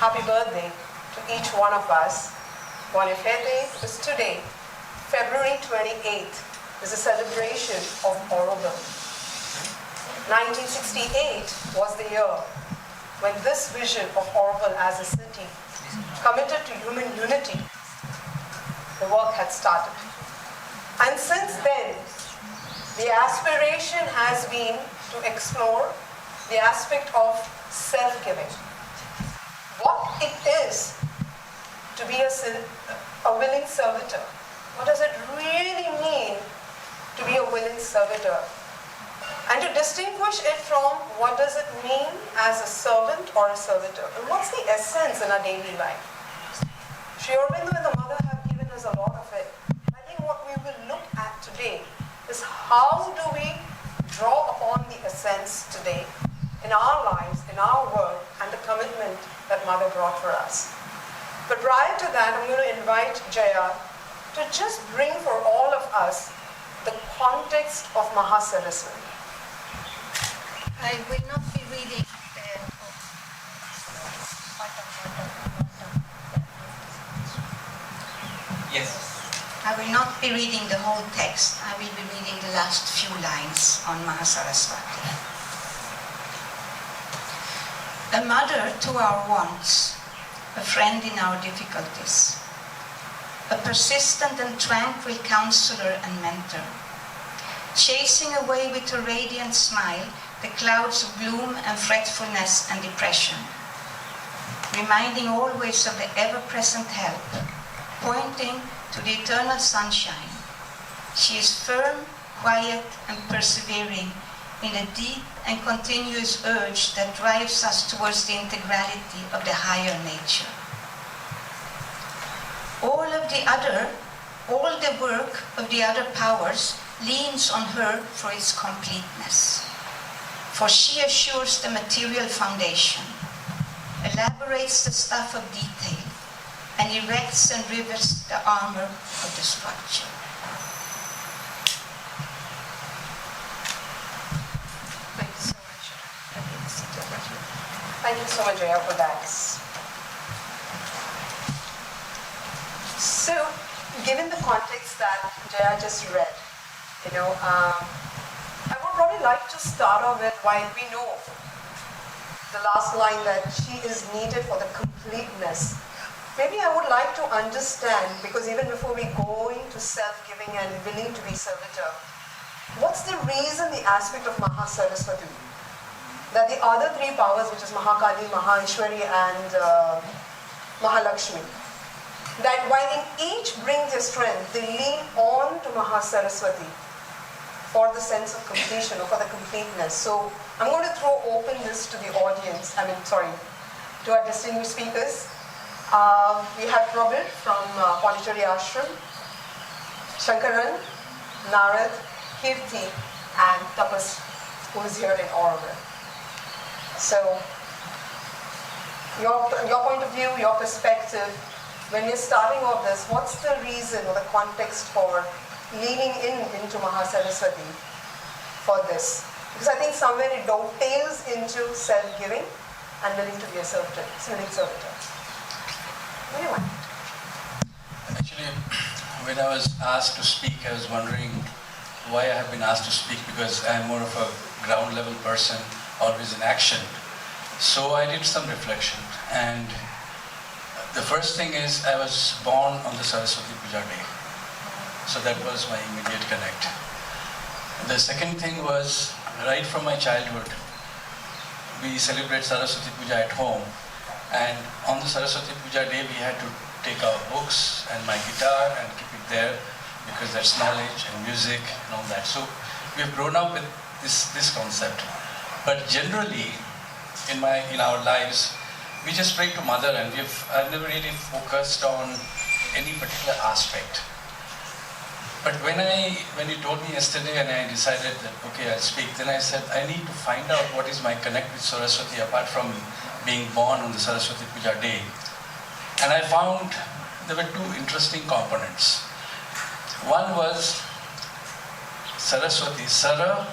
happy birthday to each one of us. Bonifete is today, February 28th, is a celebration of Auroville. 1968 was the year when this vision of Auroville as a city committed to human unity, the work had started. And since then, the aspiration has been to explore the aspect of self-giving. What it is to be a willing servitor. What does it really mean to be a willing servitor? And to distinguish it from what does it mean as a servant or a servitor? And what's the essence in our daily life? Sri Aurobindo and the Mother have given us a lot of it. I think what we will look at today is how do we draw upon the essence today in our lives, in our work, and the commitment that Mother brought for us. But prior to that, I'm going to invite Jaya to just bring for all of us the context of Mahasaraswati. I will not be reading Yes. I will not be reading the whole text. I will be reading the last few lines on Mahasaraswati. A mother to our wants, a friend in our difficulties, a persistent and tranquil counselor and mentor, chasing away with her radiant smile the clouds of gloom and fretfulness and depression, reminding always of the ever-present help, pointing to the eternal sunshine. She is firm, quiet, and persevering in a deep and continuous urge that drives us towards the integrality of the higher nature. All the work of the other powers leans on her for its completeness. For she assures the material foundation, elaborates the stuff of detail, and erects and rivets the armor of the structure. Thank you so much. Thank you so much, Jaya, for that. So, given the context that Jaya just read, I would probably like to start off with why we know the last line that she is needed for the completeness. Maybe I would like to understand, because even before we go into self-giving and willing to be servitor, what's the reason, the aspect of Mahasaraswati? That the other three powers, which is Mahakali, Maheshwari, and Mahalakshmi, that while in each brings their strength, they lean on to Mahasaraswati for the sense of completion or for the completeness. So I'm going to throw open this to the audience, to our distinguished speakers. We have Probir from Pondicherry Ashram, Shankaran, Narad, Kirti, and Tapas, who is here in Auroville. So, your point of view, your perspective, when you're starting off this, what's the reason or the context for leaning into Mahasaraswati for this? Because I think somewhere it dovetails into self-giving and willing to be a willing servitor. Anyway. Actually, when I was asked to speak, I was wondering why I have been asked to speak, because I'm more of a ground level person, always in action. So I did some reflection, and the first thing is I was born on the Saraswati Puja day. So that was my immediate connect. The second thing was, right from my childhood, we celebrate Saraswati Puja at home. And on the Saraswati Puja day, we had to take our books and my guitar and keep it there, because that's knowledge and music and all that. So we've grown up with this concept. But generally, in our lives, we just pray to Mother, and I've never really focused on any particular aspect. But when you told me yesterday and I decided that, okay, I'll speak, then I said, I need to find out what is my connect with Saraswati apart from being born on the Saraswati Puja day. And I found there were two interesting components. One was Saraswati. Sara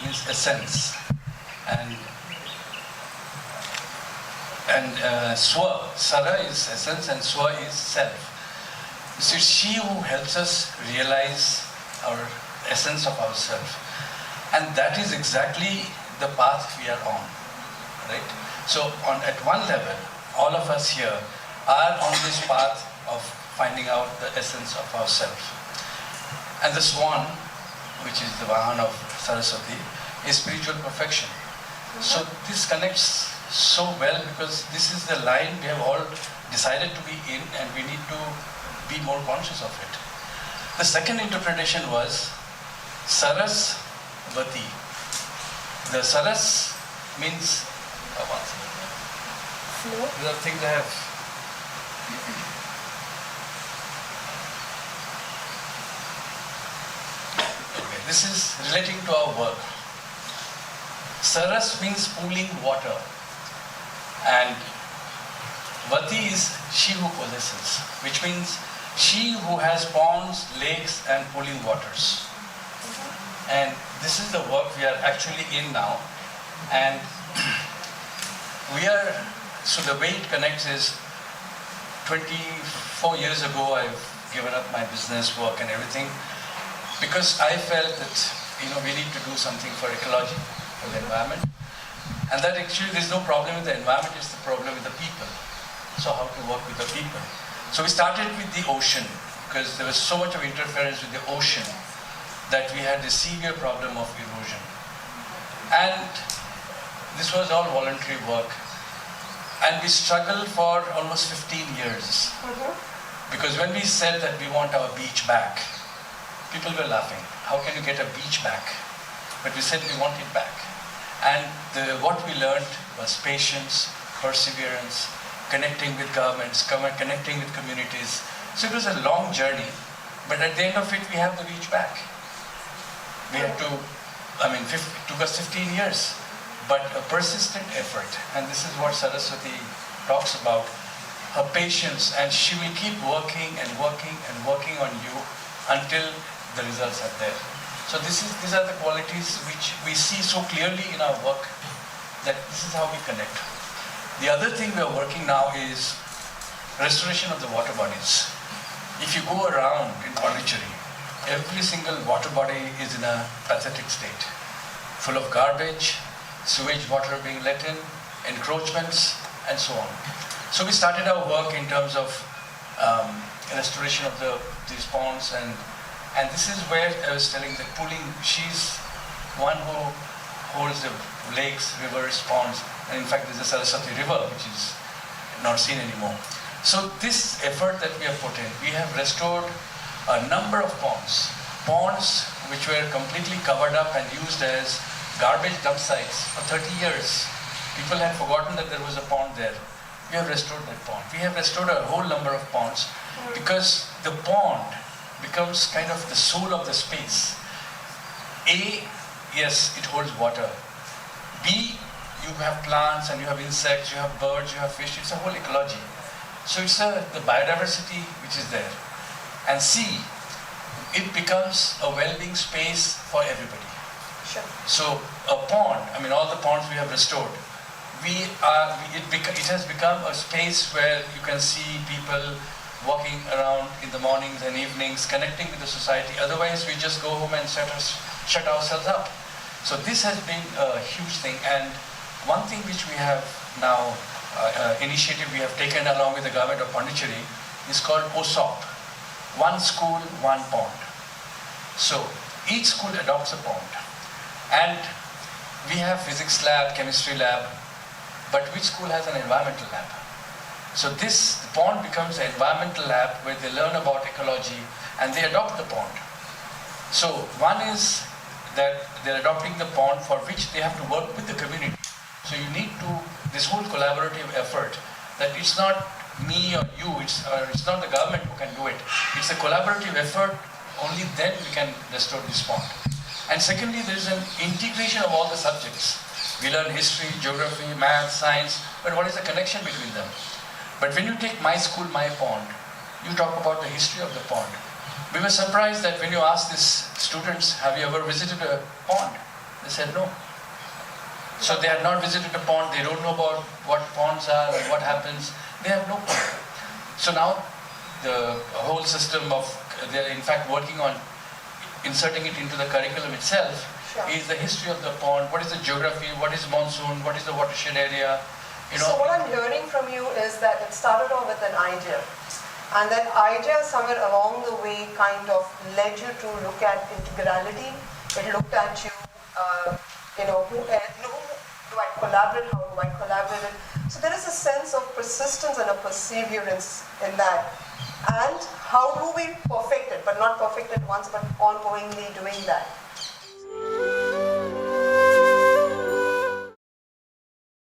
means essence. And And Swa, Sara is essence and Swa is self. So it's she who helps us realize our essence of ourselves. And that is exactly the path we are on, right? So at one level, all of us here are on this path of finding out the essence of ourselves. And the swan, which is the Vahana of Saraswati, is spiritual perfection. So this connects so well because this is the line we have all decided to be in and we need to be more conscious of it. The second interpretation was Sarasvati. The Saras means Flow. these are things I have. Okay, this is relating to our work. Saras means pooling water. And Vati is she who possesses, which means she who has ponds, lakes and pooling waters. And this is the work we are actually in now. And so the way it connects is 24 years ago I've given up my business work and everything because I felt that we need to do something for ecology, for the environment. And that actually there's no problem with the environment, it's the problem with the people. So how to work with the people. So we started with the ocean because there was so much of interference with the ocean that we had this severe problem of erosion. And this was all voluntary work. And we struggled for almost 15 years. Because when we said that we want our beach back, people were laughing. How can you get a beach back? But we said we want it back. And what we learned was patience, perseverance, connecting with governments, connecting with communities. So it was a long journey, but at the end of it, we have the beach back. We had to, it took us 15 years, but a persistent effort. And this is what Saraswati talks about, her patience, and she will keep working and working and working on you until the results are there. So these are the qualities which we see so clearly in our work that this is how we connect. The other thing we are working now is restoration of the water bodies. If you go around in Pondicherry, every single water body is in a pathetic state, full of garbage, sewage water being let in, encroachments, and so on. So we started our work in terms of restoration of these ponds, and this is where I was telling that pooling, she's one who holds the lakes, rivers, ponds, and in fact there's a Saraswati river which is not seen anymore. So this effort that we have put in, we have restored a number of ponds which were completely covered up and used as garbage dump sites for 30 years. People had forgotten that there was a pond there. We have restored that pond. We have restored a whole number of ponds because the pond becomes kind of the soul of the space. A, yes, it holds water. B, you have plants and you have insects, you have birds, you have fish. It's a whole ecology. So it's the biodiversity which is there. And C, it becomes a well-being space for everybody. Sure. So a pond, all the ponds we have restored, it has become a space where you can see people walking around in the mornings and evenings, connecting with the society. Otherwise, we just go home and shut ourselves up. So this has been a huge thing. And one thing which we have now, initiative we have taken along with the government of Pondicherry is called OSOP. One school, one pond. So each school adopts a pond. And we have physics lab, chemistry lab, but which school has an environmental lab? So this pond becomes an environmental lab where they learn about ecology and they adopt the pond. So one is that they're adopting the pond for which they have to work with the community. So you need this whole collaborative effort, that it's not me or you, it's not the government who can do it. It's a collaborative effort, only then we can restore this pond. And secondly, there is an integration of all the subjects. We learn history, geography, math, science, but what is the connection between them? But when you take My School, My Pond, you talk about the history of the pond. We were surprised that when you asked these students, have you ever visited a pond? They said no. So they have not visited a pond, they don't know about what ponds are and what happens. They have no clue. So now the whole system of, they're in fact working on inserting it into the curriculum itself. Sure. Is the history of the pond, what is the geography, what is monsoon, what is the watershed area, you know. So what I'm hearing from you is that it started off with an idea, and that idea somewhere along the way kind of led you to look at integrality. It looked at you, who do I collaborate, how do I collaborate? So there is a sense of persistence and a perseverance in that. And how do we perfect it, but not perfect it once, but ongoingly doing that.